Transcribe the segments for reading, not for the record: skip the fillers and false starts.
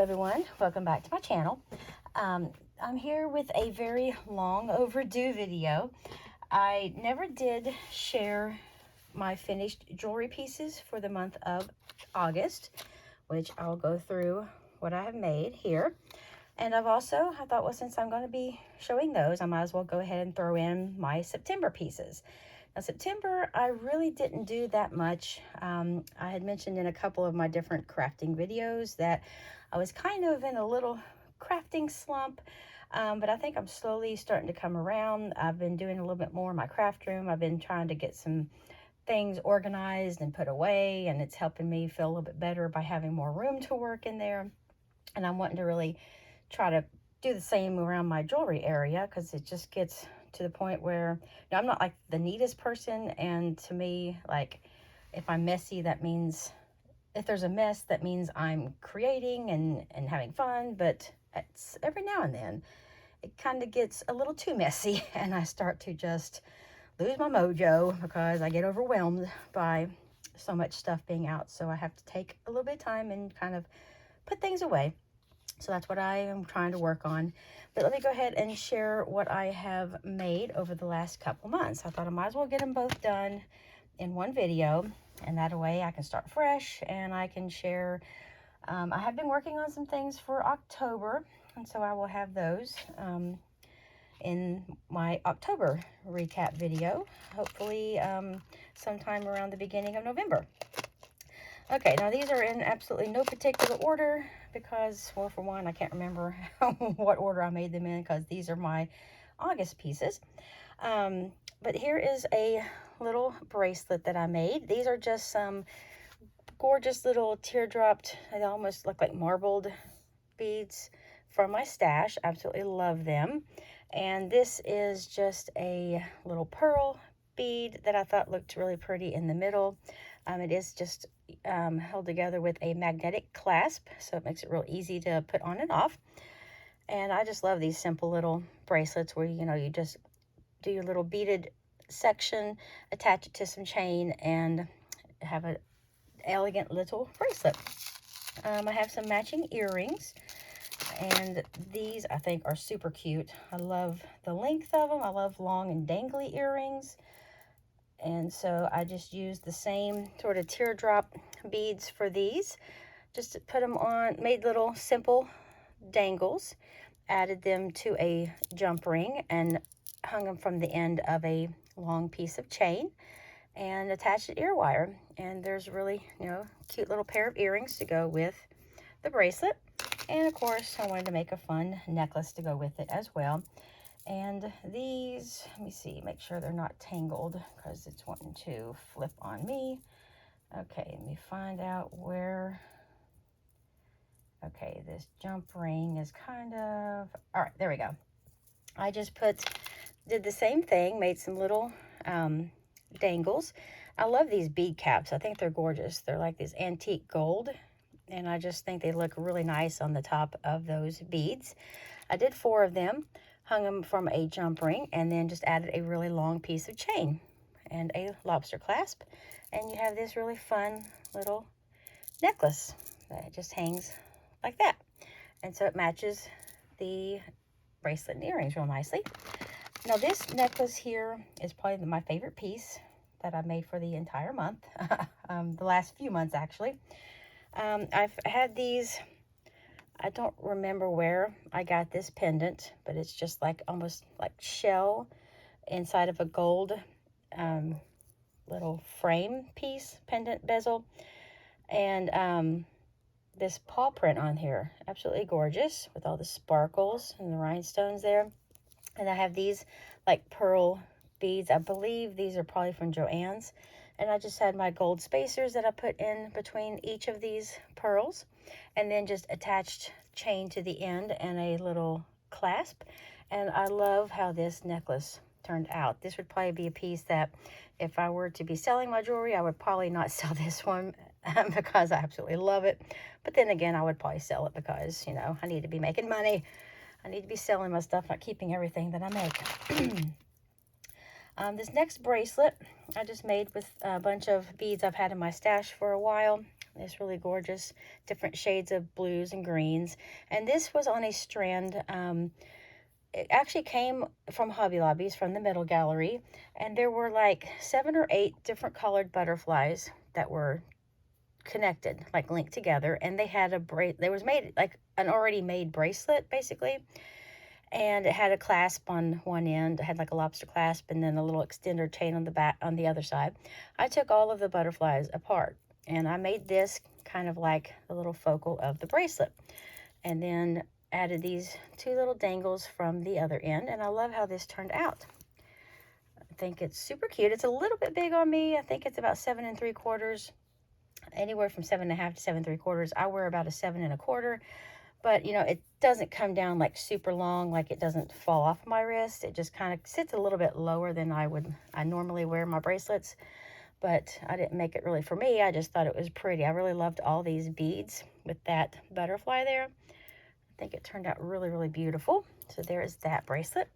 everyone, welcome back to my channel. I'm here with a very long overdue video. I never did share my finished jewelry pieces for the month of August, which I'll go through what I have made here. And I thought, well, since I'm going to be showing those, I might as well go ahead and throw in my September pieces. Now, September, I really didn't do that much. I had mentioned in a couple of my different crafting videos that I was kind of in a little crafting slump, but I think I'm slowly starting to come around. I've been doing a little bit more in my craft room. I've been trying to get some things organized and put away, and it's helping me feel a little bit better by having more room to work in there. And I'm wanting to really try to do the same around my jewelry area, because it just gets to the point where, you know, I'm not like the neatest person, and to me, like, if I'm messy, that means, if there's a mess, that means I'm creating and having fun. But it's every now and then it kind of gets a little too messy and I start to just lose my mojo because I get overwhelmed by so much stuff being out. So I have to take a little bit of time and kind of put things away. So that's what I am trying to work on. But let me go ahead and share what I have made over the last couple months. I thought I might as well get them both done in one video, and that way I can start fresh and I can share. I have been working on some things for October, and so I will have those in my October recap video, hopefully sometime around the beginning of November. Okay, now these are in absolutely no particular order because, well, for one, I can't remember what order I made them in because these are my August pieces. But here is a little bracelet that I made. These are just some gorgeous little teardropped, they almost look like marbled beads from my stash. Absolutely love them. And this is just a little pearl bead that I thought looked really pretty in the middle. It is just held together with a magnetic clasp, so it makes it real easy to put on and off. And I just love these simple little bracelets where, you know, you just do your little beaded section, attach it to some chain, and have an elegant little bracelet. I have some matching earrings, and these I think are super cute. I love the length of them. I love long and dangly earrings. And so I just used the same sort of teardrop beads for these. Just to put them on, made little simple dangles, added them to a jump ring, and hung them from the end of a long piece of chain, and attached an ear wire. And there's really, you know, cute little pair of earrings to go with the bracelet. And of course, I wanted to make a fun necklace to go with it as well. And these, let me see, make sure they're not tangled because it's wanting to flip on me. Okay, let me find out where. Okay, this jump ring is kind of, all right, there we go. I just did the same thing, made some little dangles. I love these bead caps. I think they're gorgeous. They're like this antique gold, and I just think they look really nice on the top of those beads. I did 4 of them, hung them from a jump ring, and then just added a really long piece of chain and a lobster clasp. And you have this really fun little necklace that just hangs like that. And so it matches the bracelet and earrings real nicely. Now this necklace here is probably my favorite piece that I've made for the entire month. The last few months, actually. I've had these, I don't remember where I got this pendant, but it's just like almost like shell inside of a gold little frame piece, pendant bezel. And this paw print on here, absolutely gorgeous with all the sparkles and the rhinestones there. And I have these like pearl beads. I believe these are probably from Joann's. And I just had my gold spacers that I put in between each of these pearls, and then just attached chain to the end and a little clasp. And I love how this necklace turned out. This would probably be a piece that if I were to be selling my jewelry, I would probably not sell this one because I absolutely love it. But then again, I would probably sell it because, you know, I need to be making money. I need to be selling my stuff, not keeping everything that I make. This next bracelet I just made with a bunch of beads I've had in my stash for a while It's really gorgeous, different shades of blues and greens. And this was on a strand. It actually came from Hobby Lobby's, from the middle gallery. And there were like 7 or 8 different colored butterflies that were connected, like linked together. And they had they was made like an already made bracelet, basically. And it had a clasp on one end. It had like a lobster clasp and then a little extender chain on the back, on the other side. I took all of the butterflies apart and I made this kind of like the little focal of the bracelet. And then added these 2 little dangles from the other end. And I love how this turned out. I think it's super cute. It's a little bit big on me. I think it's about 7 3/4, anywhere from 7 1/2 to 7 3/4. I wear about a 7 1/4. But, you know, it doesn't come down like super long, like it doesn't fall off my wrist. It just kind of sits a little bit lower than I normally wear my bracelets. But I didn't make it really for me. I just thought it was pretty. I really loved all these beads with that butterfly there. I think it turned out really, really beautiful. So there is that bracelet.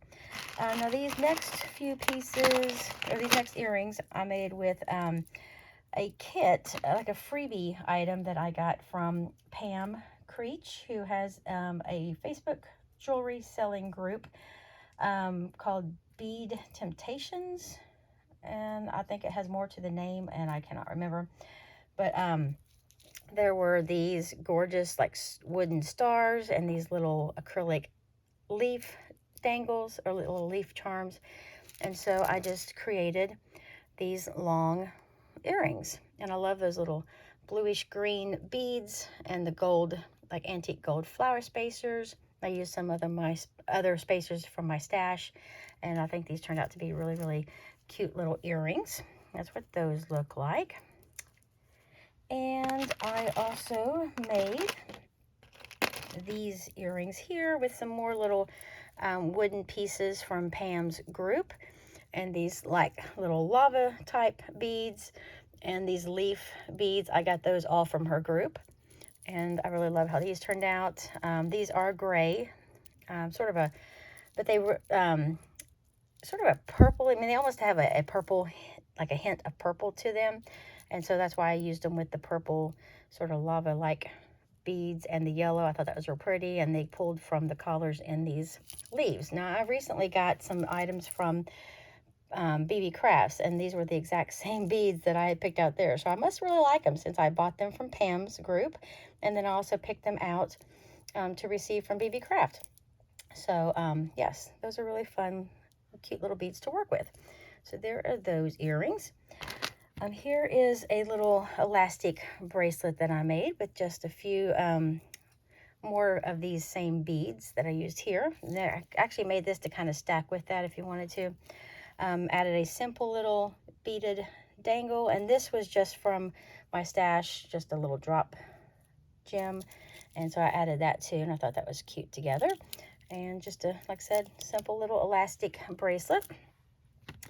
Now these next few pieces, or these next earrings, I made with a kit, like a freebie item that I got from Pam Creech, who has a Facebook jewelry selling group called Bead Temptations, and I think it has more to the name and I cannot remember, but there were these gorgeous like wooden stars and these little acrylic leaf dangles or little leaf charms, and so I just created these long earrings. And I love those little bluish green beads and the gold, like antique gold flower spacers. I used some of my other spacers from my stash, and I think these turned out to be really, really cute little earrings. That's what those look like. And I also made these earrings here with some more little wooden pieces from Pam's group, and these like little lava type beads and these leaf beads. I got those all from her group, and I really love how these turned out. These are gray, but they were sort of a purple. I mean, they almost have a purple, like a hint of purple to them, and so that's why I used them with the purple sort of lava like beads and the yellow. I thought that was real pretty, and they pulled from the collars in these leaves. Now I recently got some items from BB Crafts, and these were the exact same beads that I had picked out there, so I must really like them since I bought them from Pam's group, and then I also picked them out to receive from BB Craft. So yes, those are really fun, cute little beads to work with. So there are those earrings. Here is a little elastic bracelet that I made with just a few more of these same beads that I used here. And I actually made this to kind of stack with that if you wanted to. Added a simple little beaded dangle, and this was just from my stash, just a little drop gem, and so I added that too, and I thought that was cute together. And just a, like I said, simple little elastic bracelet.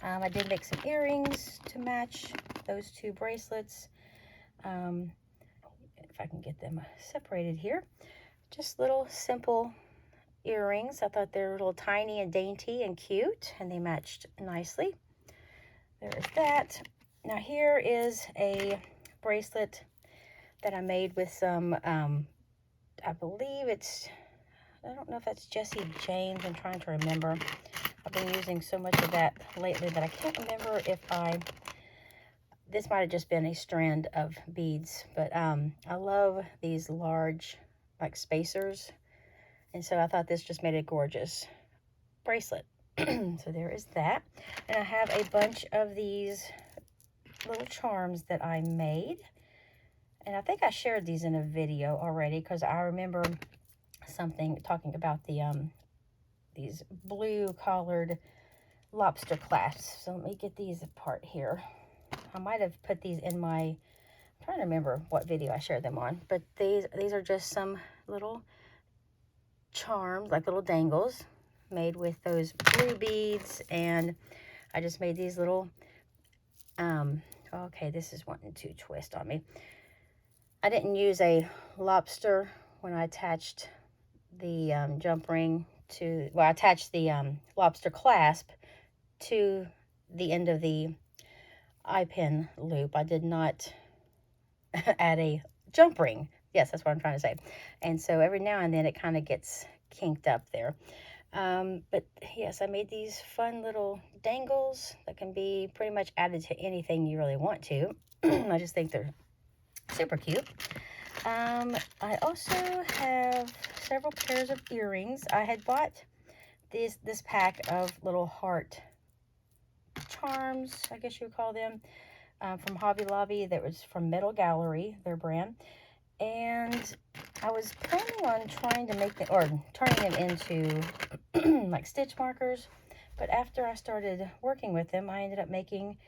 I did make some earrings to match those 2 bracelets. If I can get them separated here. Just little simple earrings. I thought they were a little tiny and dainty and cute, and they matched nicely. There is that. Now here is a bracelet that I made with some, I believe it's, I don't know if that's Jessie James. I'm trying to remember. I've been using so much of that lately that I can't remember if this might have just been a strand of beads, but I love these large like spacers, and so I thought this just made a gorgeous bracelet. So there is that. And I have a bunch of these little charms that I made, and I think I shared these in a video already, because I remember something talking about the these blue collared lobster clasps. So let me get these apart here. I might have put these in my, I'm trying to remember what video I shared them on, but these are just some little charms, like little dangles made with those blue beads, and I just made these little, okay, this is wanting to twist on me. I didn't use a lobster when I attached the jump ring to, well, I attached the lobster clasp to the end of the eye pin loop. I did not add a jump ring. Yes, that's what I'm trying to say. And so every now and then it kind of gets kinked up there. But yes, I made these fun little dangles that can be pretty much added to anything you really want to. I just think they're super cute. I also have several pairs of earrings. I had bought this pack of little heart charms, I guess you would call them, from Hobby Lobby. That was from Metal Gallery, their brand. And I was planning on trying to make them, or turning them into like stitch markers. But after I started working with them, I ended up making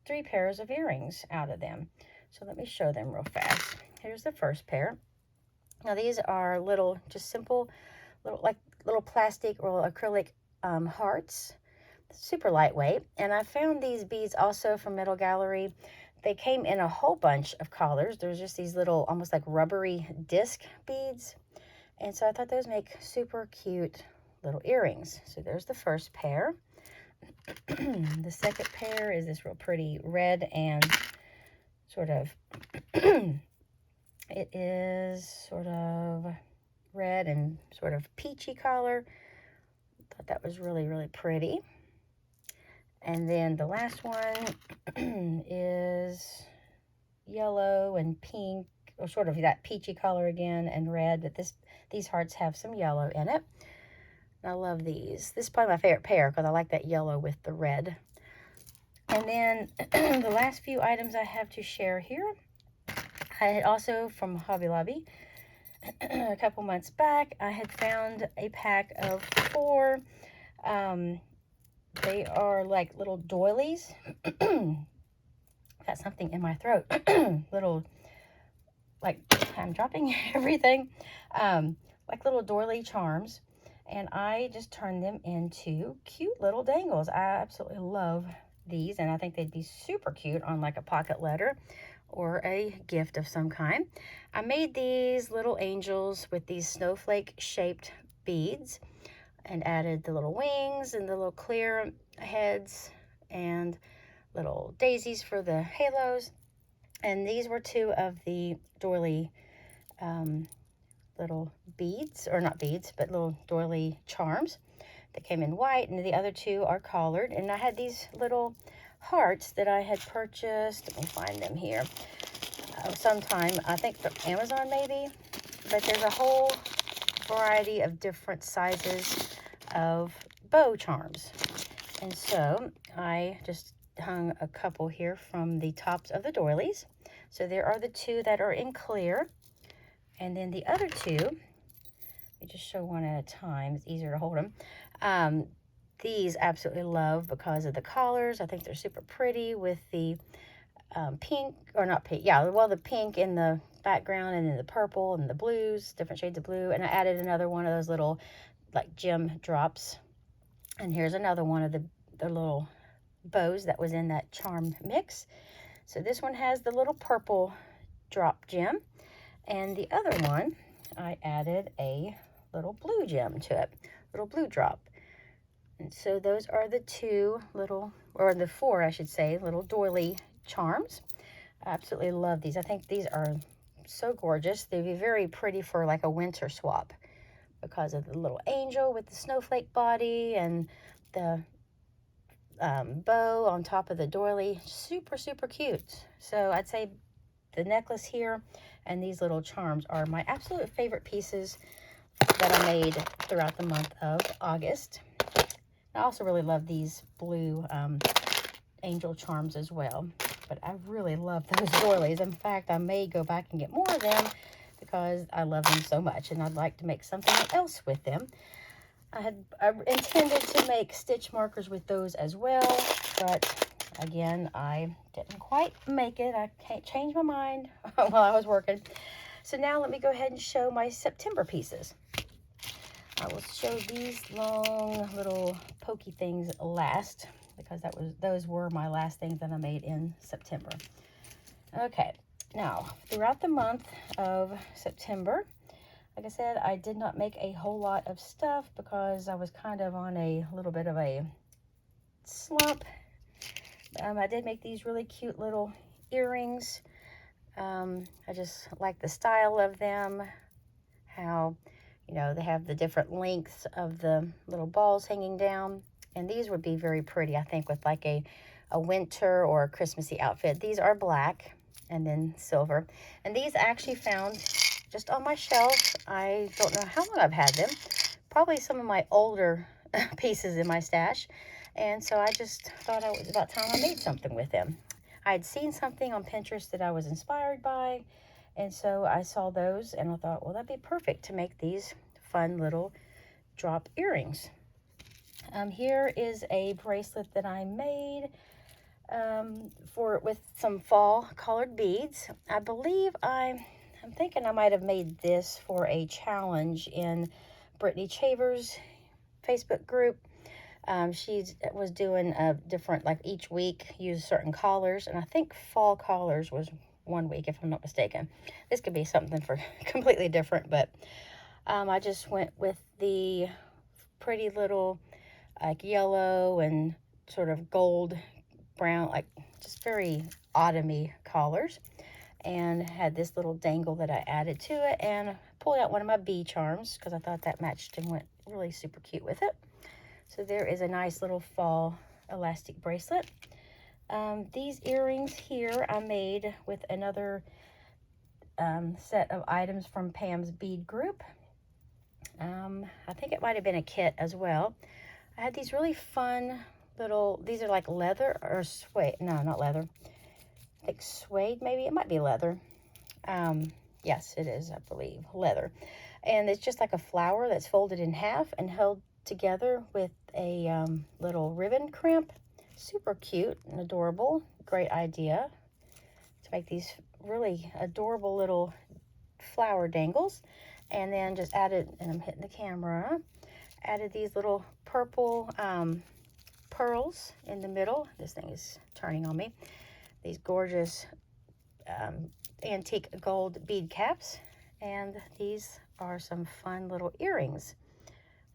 3 pairs of earrings out of them. So let me show them real fast. Here's the first pair. Now these are little, just simple, little plastic or acrylic hearts. Super lightweight. And I found these beads also from Metal Gallery. They came in a whole bunch of colors. There's just these little, almost like rubbery disc beads. And so I thought those make super cute little earrings. So there's the first pair. The second pair is this real pretty red and sort of, it is sort of red and sort of peachy color. Thought that was really, really pretty. And then the last one is yellow and pink, or sort of that peachy color again, and red, but these hearts have some yellow in it. I love these. This is probably my favorite pair because I like that yellow with the red. And then the last few items I have to share here, I had also from Hobby Lobby a couple months back, I had found a pack of 4. They are like little doilies. Got something in my throat. Little, like, I'm dropping everything. Like little doily charms. And I just turned them into cute little dangles. I absolutely love these. And I think they'd be super cute on like a pocket letter or a gift of some kind. I made these little angels with these snowflake shaped beads, and added the little wings and the little clear heads and little daisies for the halos. And these were 2 of the doily little beads, or not beads, but little doily charms that came in white, and the other 2 are collared. And I had these little hearts that I had purchased, let me find them here, sometime, I think from Amazon maybe, but there's a whole variety of different sizes of bow charms. And so I just hung a couple here from the tops of the doilies. So there are the 2 that are in clear, and then the other 2, let me just show one at a time, it's easier to hold them. These absolutely love because of the collars. I think they're super pretty with the pink, or not pink, yeah, well, the pink in the background, and then the purple and the blues, different shades of blue. And I added another one of those little like gem drops. And here's another one of the little bows that was in that charm mix. So this one has the little purple drop gem, and the other one I added a little blue gem to it, little blue drop. And so those are the 2 little, or the 4 I should say, little doily charms. I absolutely love these. I think these are so gorgeous. They'd be very pretty for like a winter swap because of the little angel with the snowflake body and the bow on top of the doily. Super, super cute. So I'd say the necklace here and these little charms are my absolute favorite pieces that I made throughout the month of August. I also really love these blue angel charms as well. But I really love those doilies. In fact, I may go back and get more of them because I love them so much, and I'd like to make something else with them. I intended to make stitch markers with those as well, but again, I didn't quite make it. I can't change my mind while I was working. So now let me go ahead and show my September pieces. I will show these long little pokey things last, because those were my last things that I made in September. Okay, now throughout the month of September, like I said, I did not make a whole lot of stuff because I was kind of on a little bit of a slump. I did make these really cute little earrings I just like the style of them, how, you know, they have the different lengths of the little balls hanging down. And these would be very pretty, I think, with like a winter or a Christmassy outfit. These are black and then silver. And these I actually found just on my shelf. I don't know how long I've had them. Probably some of my older pieces in my stash. And so I just thought it was about time I made something with them. I had seen something on Pinterest that I was inspired by, and so I saw those and I thought, well, that'd be perfect to make these fun little drop earrings. Here is a bracelet that I made with some fall colored beads. I believe I'm thinking I might have made this for a challenge in Brittany Chaver's Facebook group. She was doing a different, like each week, use certain collars, and I think fall collars was one week, if I'm not mistaken. This could be something for completely different, but I just went with the pretty little like yellow and sort of gold brown, like just very autumny collars, and had this little dangle that I added to it, and pulled out one of my bee charms because I thought that matched and went really super cute with it. So there is a nice little fall elastic bracelet. These earrings here I made with another set of items from Pam's bead group. I think it might have been a kit as well. I had these really fun little, these are like leather or suede. No, not leather. I think suede maybe. It might be leather. Yes, it is, I believe, leather. And it's just like a flower that's folded in half and held together with a little ribbon crimp. Super cute and adorable. Great idea to make these really adorable little flower dangles. And then just added, and I'm hitting the camera, added these little purple pearls in the middle. This thing is turning on me. These gorgeous antique gold bead caps. And these are some fun little earrings.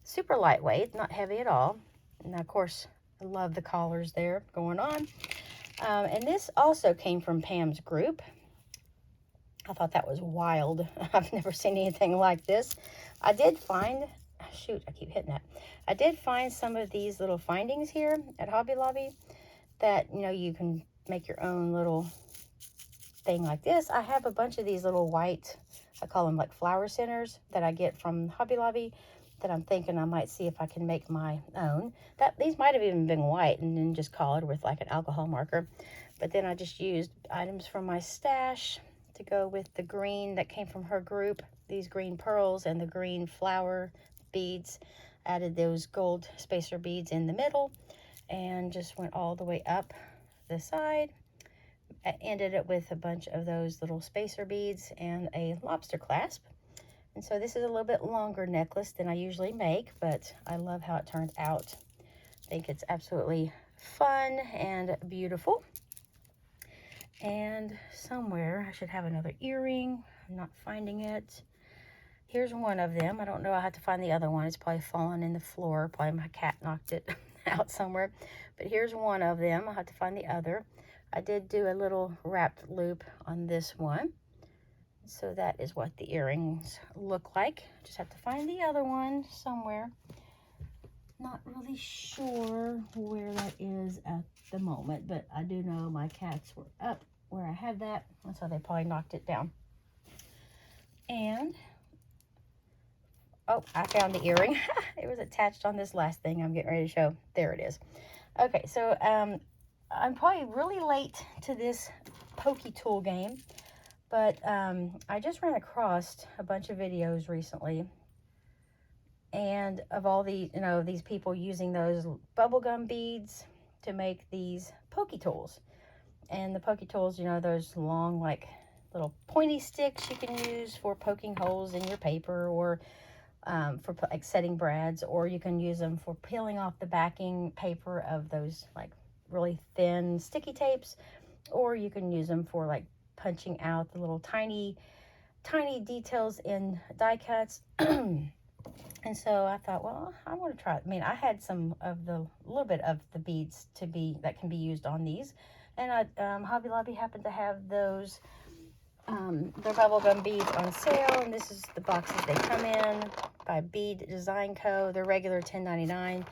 Super lightweight, not heavy at all. And of course, I love the collars there going on. And this also came from Pam's group. I thought that was wild. I've never seen anything like this. I did find, shoot, I keep hitting that. I did find some of these little findings here at Hobby Lobby that, you know, you can make your own little thing like this. I have a bunch of these little white, I call them like flower centers, that I get from Hobby Lobby, that I'm thinking I might see if I can make my own. These might have even been white and then just colored with like an alcohol marker. But then I just used items from my stash to go with the green that came from her group, these green pearls and the green flower beads. Added those gold spacer beads in the middle and just went all the way up the side. I ended it with a bunch of those little spacer beads and a lobster clasp. And so this is a little bit longer necklace than I usually make, but I love how it turned out. I think it's absolutely fun and beautiful. And somewhere I should have another earring. I'm not finding it. Here's one of them. I don't know. I have to find the other one. It's probably fallen in the floor. Probably my cat knocked it out somewhere. But here's one of them. I'll have to find the other. I did do a little wrapped loop on this one. So that is what the earrings look like. Just have to find the other one somewhere. Not really sure where that is at the moment, but I do know my cats were up where I had that, and so they probably knocked it down. And oh, I found the earring. It was attached on this last thing I'm getting ready to show. There it is. Okay, so I'm probably really late to this pokey tool game, but I just ran across a bunch of videos recently, and of all the, you know, these people using those bubblegum beads to make these pokey tools. And the pokey tools, you know, those long, like, little pointy sticks you can use for poking holes in your paper, or for like setting brads, or you can use them for peeling off the backing paper of those like really thin sticky tapes, or you can use them for like punching out the little tiny details in die cuts. And so I thought, well, I want to try it. I mean, I had some of the little bit of the beads that can be used on these, and Hobby Lobby happened to have those They're Bubblegum Beads on sale, and this is the boxes they come in by Bead Design Co. They're regular $10.99.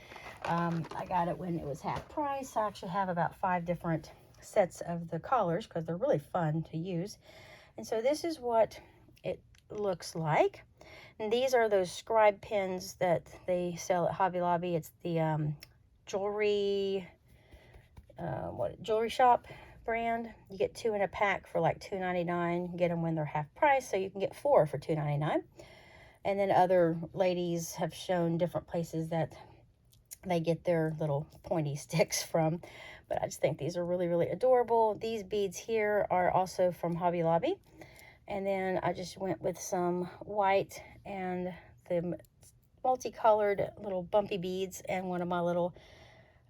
I got it when it was half price. I actually have about 5 different sets of the collars because they're really fun to use. And so this is what it looks like. And these are those Scribe Pins that they sell at Hobby Lobby. It's the jewelry shop brand. You get 2 in a pack for like $2.99. Get them when they're half price, so you can get 4 for $2.99. And then other ladies have shown different places that they get their little pointy sticks from. But I just think these are really, really adorable. These beads here are also from Hobby Lobby. And then I just went with some white and the multicolored little bumpy beads and one of my little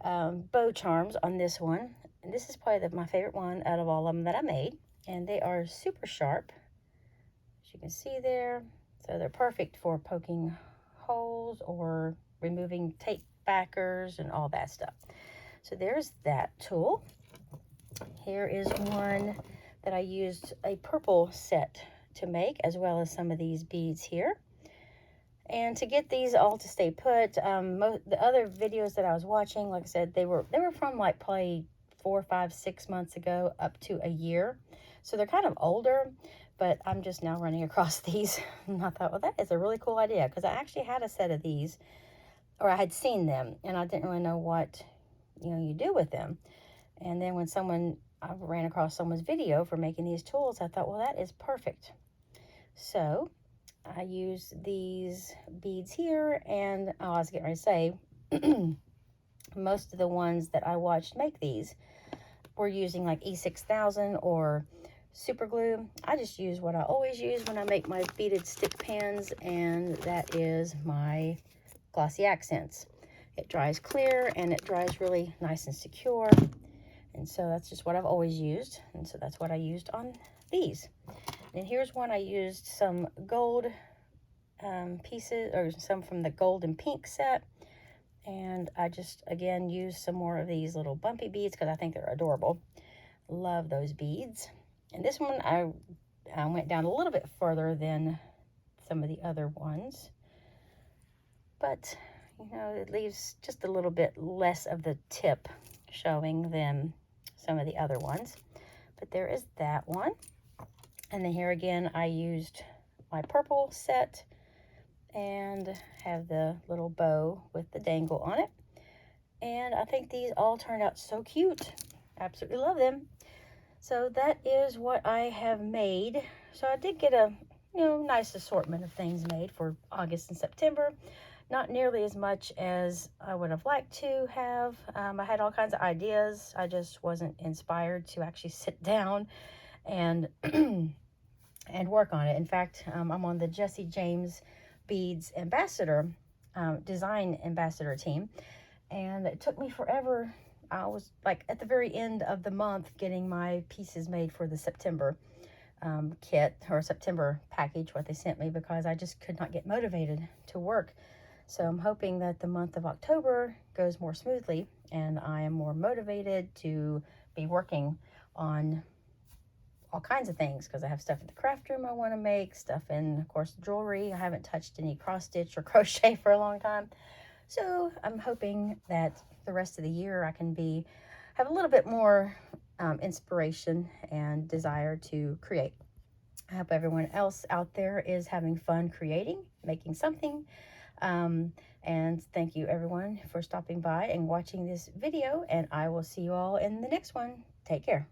bow charms on this one. And this is probably my favorite one out of all of them that I made. And they are super sharp, as you can see there. So they're perfect for poking holes or removing tape backers and all that stuff. So there's that tool. Here is one that I used a purple set to make, as well as some of these beads here. And to get these all to stay put, the other videos that I was watching, like I said, they were from like probably 4, 5, 6 months ago up to a year. So they're kind of older, but I'm just now running across these. And I thought, well, that is a really cool idea, because I actually had a set of these, or I had seen them, and I didn't really know what, you do with them. And then when I ran across someone's video for making these tools, I thought, well, that is perfect. So I use these beads here, and I was getting ready to say, most of the ones that I watched make these were using like E6000 or super glue. I just use what I always use when I make my beaded stick pans, and that is my glossy accents. It dries clear and it dries really nice and secure. And so that's just what I've always used. And so that's what I used on these. And here's one I used some gold pieces, or some from the gold and pink set. And I just, again, used some more of these little bumpy beads because I think they're adorable. Love those beads. And this one, I went down a little bit further than some of the other ones. But, it leaves just a little bit less of the tip showing than some of the other ones. But there is that one. And then here again, I used my purple set and have the little bow with the dangle on it. And I think these all turned out so cute. Absolutely love them. So that is what I have made. So I did get a nice assortment of things made for August and September. Not nearly as much as I would have liked to have. I had all kinds of ideas. I just wasn't inspired to actually sit down and and work on it. In fact, I'm on the Jesse James Beads ambassador, design ambassador team, and it took me forever. I was like at the very end of the month getting my pieces made for the September kit, or September package, what they sent me, because I just could not get motivated to work. So I'm hoping that the month of October goes more smoothly and I am more motivated to be working on all kinds of things, because I have stuff in the craft room I want to make, stuff in, of course, jewelry. I haven't touched any cross stitch or crochet for a long time. So I'm hoping that the rest of the year I can have a little bit more inspiration and desire to create. I hope everyone else out there is having fun creating, making something. And thank you everyone for stopping by and watching this video, and I will see you all in the next one. Take care.